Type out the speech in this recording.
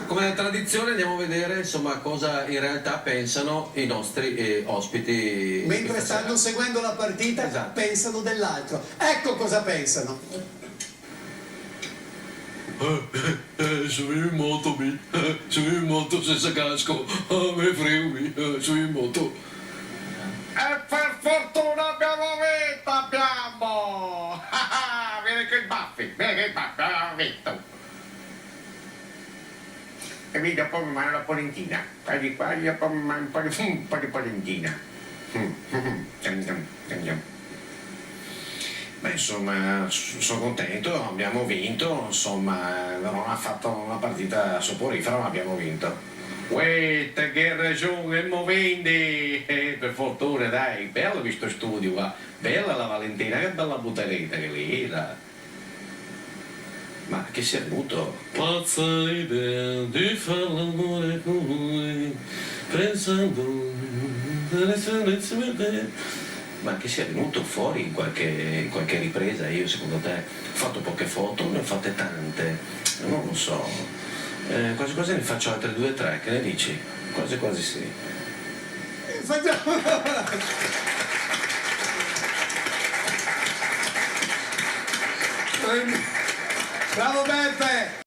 come tradizione andiamo a vedere insomma cosa in realtà pensano i nostri ospiti. Mentre stanno seguendo la partita, esatto, pensano dell'altro. Ecco cosa pensano. Sono in moto, sono in moto senza casco, mi frego, sono in moto. E per fortuna abbiamo vinto, abbiamo! Vieni con i baffi, abbiamo vinto! E mi dopo mi mangio la polentina, di qua, io poi mi mangio un po' di polentina. Beh, insomma, sono contento, abbiamo vinto, insomma, non ha fatto una partita soporifera, ma abbiamo vinto. Uè, che ragione, movendi! Per fortuna, dai, bello questo studio, va. Bella la Valentina, che bella buttaretta che lì era. Ma che si è avuto? Pazza idea di fare l'amore con lui, pensando Ma che sia venuto fuori in qualche ripresa? Io, secondo te, ho fatto poche foto, ne ho fatte tante, non lo so. Quasi quasi ne faccio altre 2 o 3, che ne dici? Quasi quasi sì. Facciamo... Bravo Beppe!